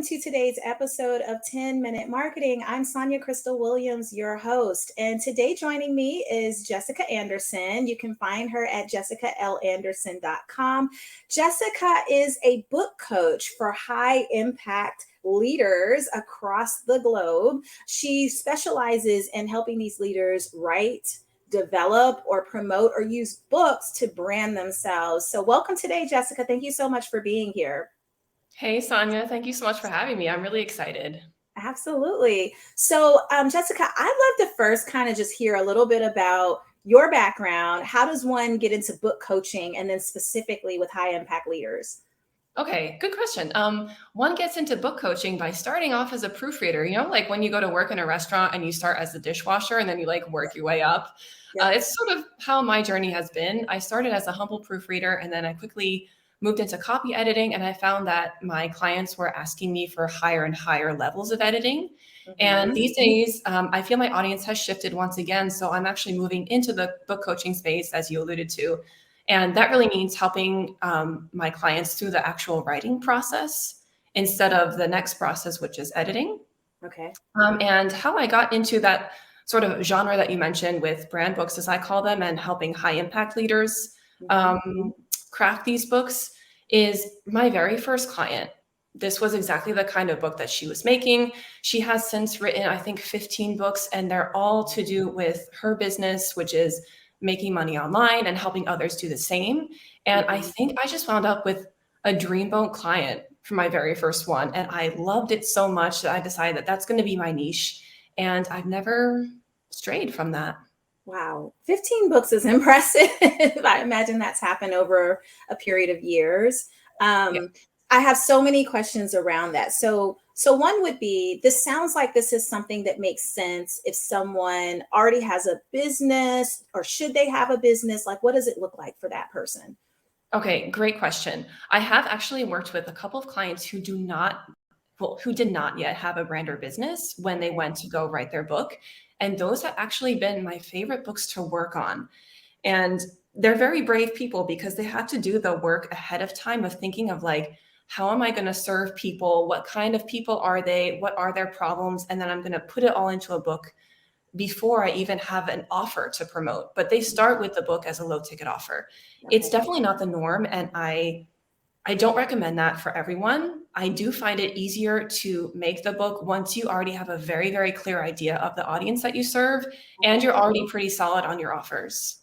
welcome to today's episode of 10-Minute Marketing. I'm Sonja Crystal Williams, your host, and today joining me is Jessica Andersen. You can find her at jessicalandersen.com. Jessica is a book coach for high impact leaders across the globe. She specializes in helping these leaders write, develop, or promote or use books to brand themselves. So welcome today, Jessica. Thank you so much for being here. Hey, Sonja, thank you so much for having me. I'm really excited. Absolutely. So, Jessica, I'd love to first kind of just hear a little bit about your background. How does one get into book coaching, and then specifically with high impact leaders? Okay, good question. One gets into book coaching by starting off as a proofreader, like when you go to work in a restaurant and you start as the dishwasher and then you work your way up. Yep. It's sort of how my journey has been. I started as a humble proofreader and then I quickly moved into copy editing, and I found that my clients were asking me for higher and higher levels of editing. And these days, I feel my audience has shifted once again. So I'm actually moving into the book coaching space, as you alluded to. And that really means helping my clients through the actual writing process instead of the next process, which is editing. Okay. And how I got into that sort of genre that you mentioned with brand books, as I call them, and helping high impact leaders craft these books is my very first client. This was exactly the kind of book that she was making. She has since written, I think, 15 books, and they're all to do with her business, which is making money online and helping others do the same. And I think I just wound up with a dreamboat client for my very first one. And I loved it so much that I decided that that's going to be my niche. And I've never strayed from that. Wow. 15 books is impressive. I imagine that's happened over a period of years. Yeah. I have so many questions around that. So one would be, this sounds like this is something that makes sense if someone already has a business, or should they have a business? Like, what does it look like for that person? Okay, great question. I have actually worked with a couple of clients who did not yet have a brand or business when they went to go write their book. And those have actually been my favorite books to work on. And they're very brave people because they have to do the work ahead of time of thinking of how am I going to serve people? What kind of people are they? What are their problems? And then I'm going to put it all into a book before I even have an offer to promote. But they start with the book as a low ticket offer. Okay. It's definitely not the norm. And I don't recommend that for everyone. I do find it easier to make the book once you already have a very, very clear idea of the audience that you serve, and you're already pretty solid on your offers.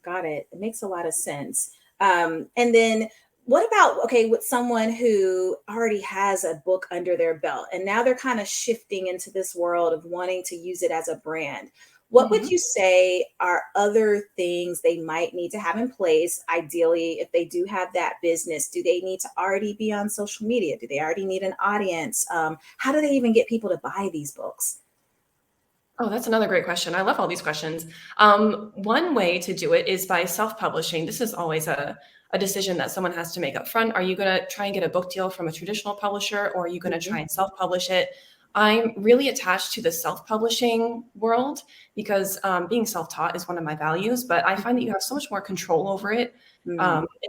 Got it. It makes a lot of sense. And then what about, with someone who already has a book under their belt and now they're kind of shifting into this world of wanting to use it as a brand? What would you say are other things they might need to have in place? Ideally, if they do have that business, do they need to already be on social media? Do they already need an audience? How do they even get people to buy these books? Oh, that's another great question. I love all these questions. One way to do it is by self-publishing. This is always a decision that someone has to make up front. Are you going to try and get a book deal from a traditional publisher, or are you going to try and self-publish it? I'm really attached to the self-publishing world because being self-taught is one of my values, but I find that you have so much more control over it. In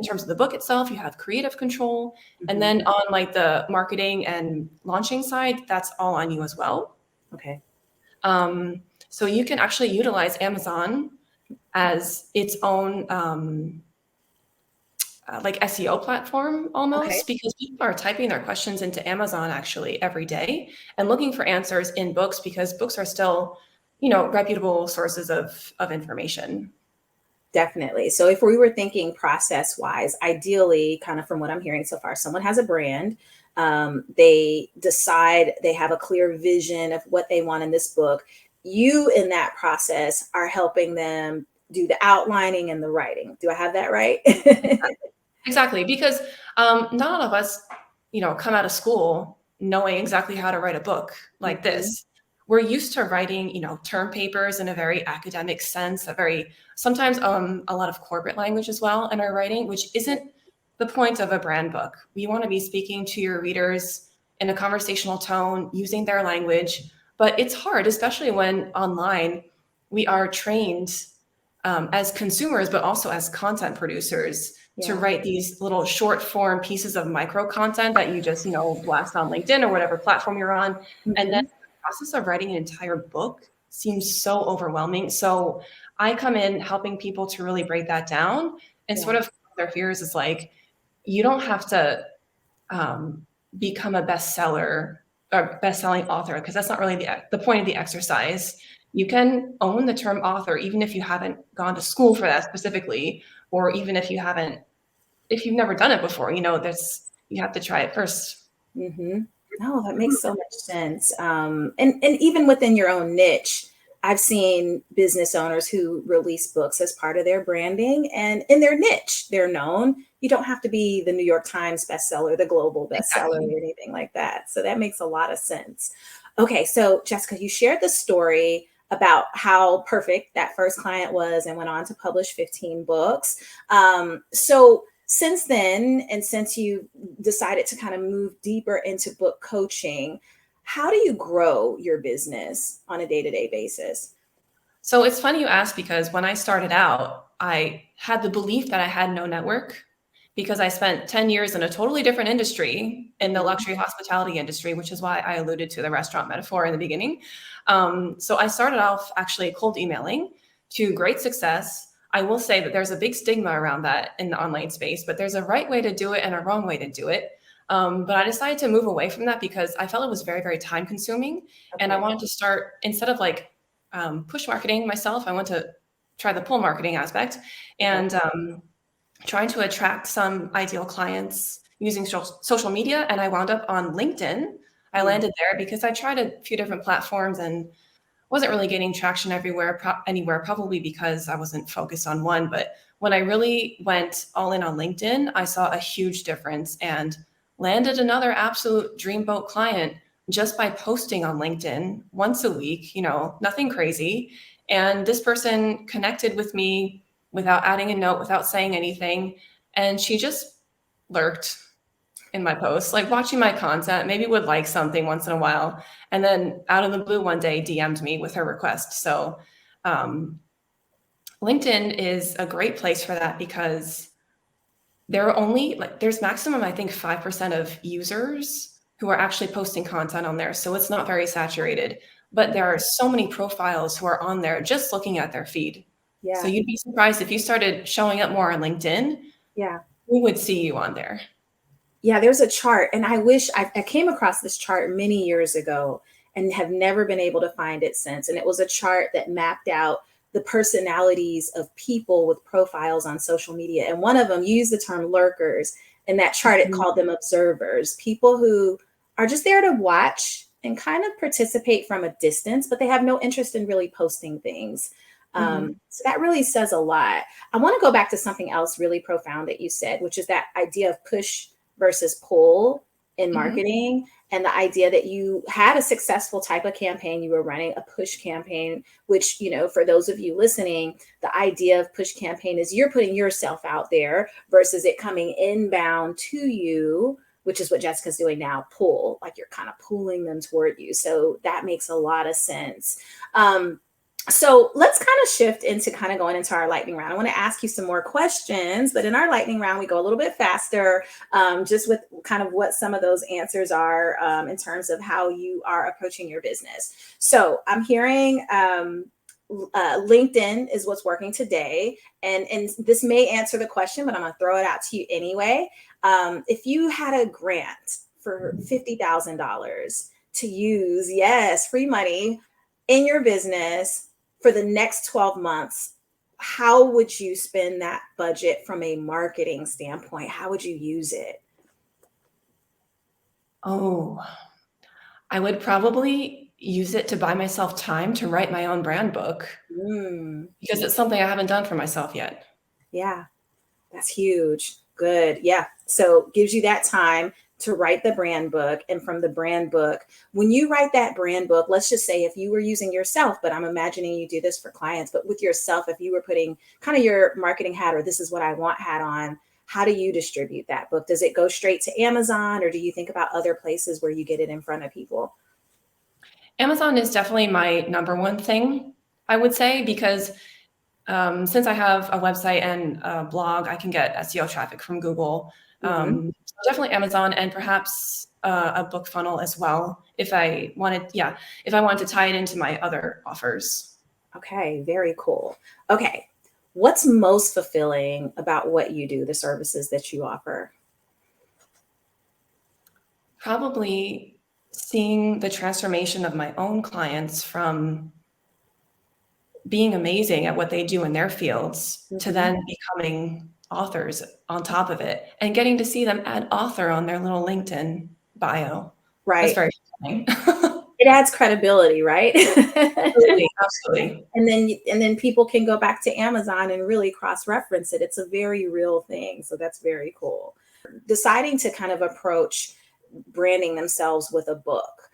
terms of the book itself, you have creative control. And then on the marketing and launching side, that's all on you as well. Okay. So you can actually utilize Amazon as its own SEO platform almost, because people are typing their questions into Amazon actually every day and looking for answers in books, because books are still, reputable sources of information. Definitely. So if we were thinking process wise, ideally, kind of from what I'm hearing so far, someone has a brand. They decide they have a clear vision of what they want in this book. You, in that process, are helping them do the outlining and the writing. Do I have that right? Exactly. Because not all of us, come out of school knowing exactly how to write a book like this. We're used to writing, term papers in a very academic sense, sometimes a lot of corporate language as well in our writing, which isn't the point of a brand book. We want to be speaking to your readers in a conversational tone, using their language. But it's hard, especially when online we are trained as consumers, but also as content producers, to write these little short form pieces of micro content that you just, blast on LinkedIn or whatever platform you're on. And then the process of writing an entire book seems so overwhelming. So I come in helping people to really break that down and sort of their fears is like, you don't have to become a bestseller or best-selling author, because that's not really the point of the exercise. You can own the term author, even if you haven't gone to school for that specifically, or even if you've never done it before, you have to try it first. Mm-hmm. No, that makes so much sense. And even within your own niche, I've seen business owners who release books as part of their branding, and in their niche, they're known. You don't have to be the New York Times bestseller, the global bestseller, or anything like that. So that makes a lot of sense. Okay, so Jessica, you shared the story about how perfect that first client was and went on to publish 15 books. So since then, and since you decided to kind of move deeper into book coaching, how do you grow your business on a day-to-day basis? So it's funny you ask, because when I started out, I had the belief that I had no network because I spent 10 years in a totally different industry, in the luxury hospitality industry, which is why I alluded to the restaurant metaphor in the beginning. So I started off actually cold emailing to great success. I will say that there's a big stigma around that in the online space, but there's a right way to do it and a wrong way to do it. But I decided to move away from that because I felt it was very, very time consuming. And I wanted to start, instead of push marketing myself, I want to try the pull marketing aspect and trying to attract some ideal clients using social media. And I wound up on LinkedIn. I landed there because I tried a few different platforms and wasn't really getting traction anywhere, probably because I wasn't focused on one. But when I really went all in on LinkedIn, I saw a huge difference and landed another absolute dreamboat client just by posting on LinkedIn once a week, nothing crazy. And this person connected with me without adding a note, without saying anything. And she just lurked in my posts, like watching my content, maybe would like something once in a while. And then out of the blue one day DM'd me with her request. So LinkedIn is a great place for that because there are only there's maximum, I think, 5% of users who are actually posting content on there. So it's not very saturated, but there are so many profiles who are on there just looking at their feed. Yeah. So you'd be surprised if you started showing up more on LinkedIn. Yeah. We would see you on there. Yeah, there's a chart, and I wish I came across this chart many years ago and have never been able to find it since. And it was a chart that mapped out the personalities of people with profiles on social media. And one of them used the term lurkers. In that chart, it called them observers, people who are just there to watch and kind of participate from a distance, but they have no interest in really posting things. So that really says a lot. I want to go back to something else really profound that you said, which is that idea of push versus pull in marketing, and the idea that you had a successful type of campaign. You were running a push campaign, which, for those of you listening, the idea of push campaign is you're putting yourself out there versus it coming inbound to you, which is what Jessica's doing now, pull, like you're kind of pulling them toward you. So that makes a lot of sense. So let's kind of shift into kind of going into our lightning round. I want to ask you some more questions, but in our lightning round, we go a little bit faster, just with kind of what some of those answers are in terms of how you are approaching your business. So I'm hearing LinkedIn is what's working today. And this may answer the question, but I'm going to throw it out to you anyway. If you had a grant for $50,000 to use, yes, free money in your business for the next 12 months, how would you spend that budget from a marketing standpoint? How would you use it? Oh, I would probably use it to buy myself time to write my own brand book because it's something I haven't done for myself yet. Yeah, that's huge. Good. Yeah. So gives you that time to write the brand book. And from the brand book, when you write that brand book, let's just say if you were using yourself, but I'm imagining you do this for clients, but with yourself, if you were putting kind of your marketing hat or this is what I want hat on, how do you distribute that book? Does it go straight to Amazon, or do you think about other places where you get it in front of people? Amazon is definitely my number one thing, I would say, because Since I have a website and a blog, I can get SEO traffic from Google. So definitely Amazon, and perhaps a book funnel as well, if I wanted to tie it into my other offers. Okay, very cool. Okay, what's most fulfilling about what you do, the services that you offer? Probably seeing the transformation of my own clients from being amazing at what they do in their fields to then becoming authors on top of it, and getting to see them add author on their little LinkedIn bio. That's Right. very exciting. It adds credibility, right? Absolutely, absolutely. And then people can go back to Amazon and really cross-reference it. It's a very real thing. So that's very cool. Deciding to kind of approach branding themselves with a book.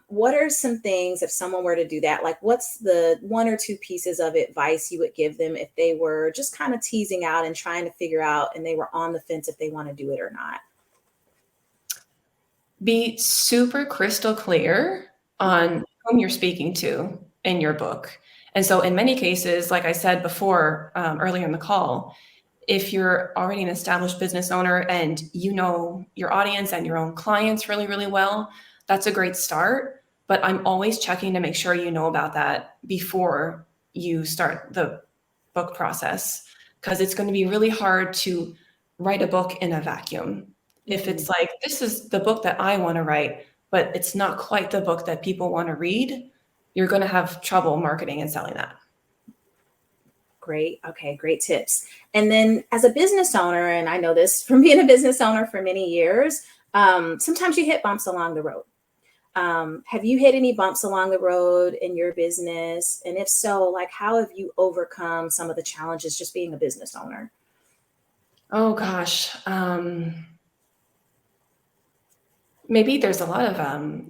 What are some things, if someone were to do that, like what's the one or two pieces of advice you would give them if they were just kind of teasing out and trying to figure out and they were on the fence if they want to do it or not? Be super crystal clear on whom you're speaking to in your book. And so in many cases, like I said before, earlier in the call, if you're already an established business owner and you know your audience and your own clients really, really well, that's a great start. But I'm always checking to make sure you know about that before you start the book process, because it's going to be really hard to write a book in a vacuum. If it's like, this is the book that I want to write, but it's not quite the book that people want to read, you're going to have trouble marketing and selling that. Great. Okay, great tips. And then as a business owner, and I know this from being a business owner for many years, sometimes you hit bumps along the road. Have you hit any bumps along the road in your business? And if so, like how have you overcome some of the challenges just being a business owner? Oh gosh. Maybe there's a lot of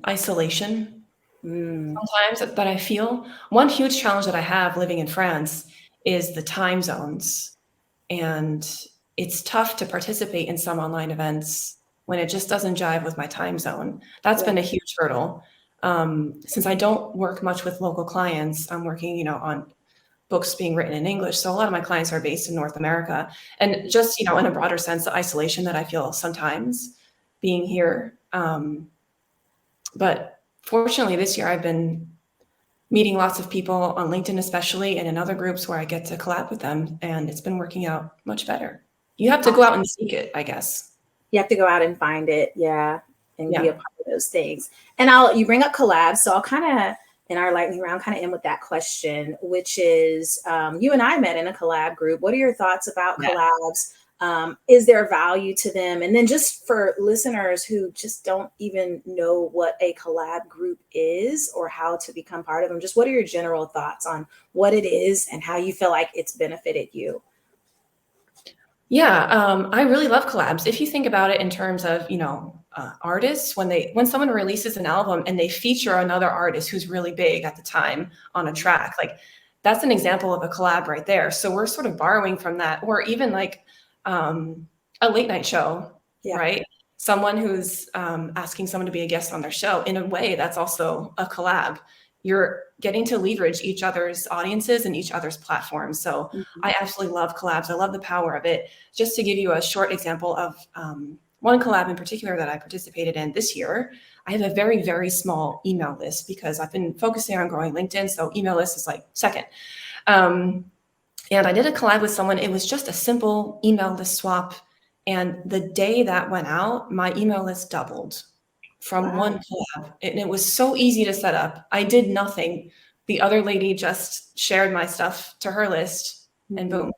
isolation sometimes that I feel. One huge challenge that I have living in France is the time zones. And it's tough to participate in some online events when it just doesn't jive with my time zone. That's been a huge hurdle. Since I don't work much with local clients, I'm working, on books being written in English. So a lot of my clients are based in North America. And just, in a broader sense, the isolation that I feel sometimes being here. But fortunately, this year I've been meeting lots of people on LinkedIn, especially, and in other groups where I get to collab with them. And it's been working out much better. You have to go out and seek it, I guess. You have to go out and find it. Yeah. And be a part of those things. And you bring up collabs. So I'll kind of, in our lightning round, kind of end with that question, which is you and I met in a collab group. What are your thoughts about collabs? Is there value to them? And then just for listeners who just don't even know what a collab group is or how to become part of them, just what are your general thoughts on what it is and how you feel like it's benefited you? Yeah, I really love collabs. If you think about it in terms of, artists, when someone releases an album and they feature another artist who's really big at the time on a track, like that's an example of a collab right there. So we're sort of borrowing from that, or even like a late night show, right? Someone who's asking someone to be a guest on their show. In a way, that's also a collab. You're getting to leverage each other's audiences and each other's platforms. So I absolutely love collabs. I love the power of it. Just to give you a short example of one collab in particular that I participated in this year, I have a very, very small email list because I've been focusing on growing LinkedIn. So email list is like second. And I did a collab with someone. It was just a simple email list swap. And the day that went out, my email list doubled from one collab. And it was so easy to set up. I did nothing. The other lady just shared my stuff to her list and boom.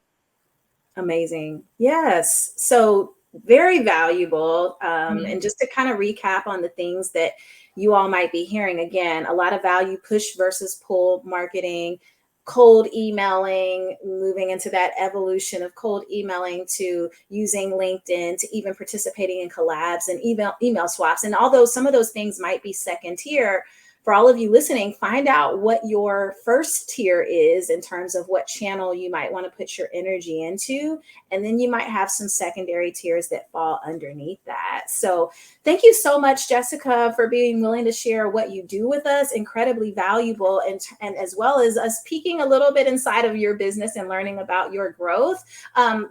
Amazing. Yes. So very valuable. And just to kind of recap on the things that you all might be hearing, again, a lot of value, push versus pull marketing, cold emailing, moving into that evolution of cold emailing to using LinkedIn, to even participating in collabs and email swaps. And although some of those things might be second tier, for all of you listening, find out what your first tier is in terms of what channel you might want to put your energy into. And then you might have some secondary tiers that fall underneath that. So thank you so much, Jessica, for being willing to share what you do with us. Incredibly valuable, and as well as us peeking a little bit inside of your business and learning about your growth.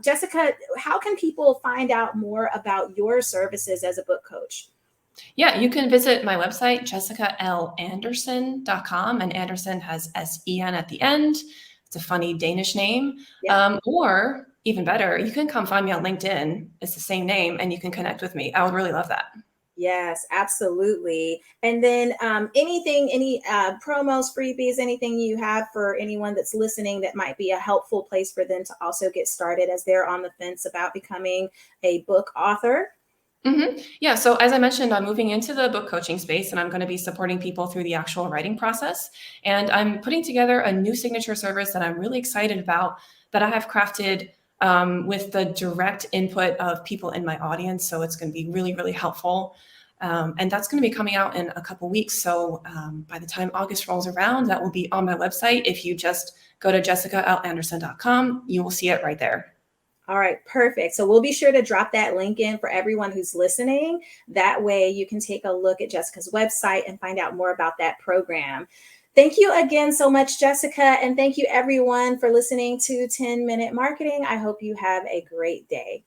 Jessica, how can people find out more about your services as a book coach? Yeah, you can visit my website, jessicallandersen.com, and Andersen has S-E-N at the end. It's a funny Danish name. Yeah. Or even better, you can come find me on LinkedIn. It's the same name, and you can connect with me. I would really love that. Yes, absolutely. And then any promos, freebies, anything you have for anyone that's listening that might be a helpful place for them to also get started as they're on the fence about becoming a book author? Yeah, so as I mentioned, I'm moving into the book coaching space, and I'm going to be supporting people through the actual writing process. And I'm putting together a new signature service that I'm really excited about, that I have crafted with the direct input of people in my audience. So it's going to be really, really helpful. And that's going to be coming out in a couple weeks. So by the time August rolls around, that will be on my website. If you just go to jessicallandersen.com, you will see it right there. All right, perfect. So we'll be sure to drop that link in for everyone who's listening. That way you can take a look at Jessica's website and find out more about that program. Thank you again so much, Jessica. And thank you everyone for listening to 10 Minute Marketing. I hope you have a great day.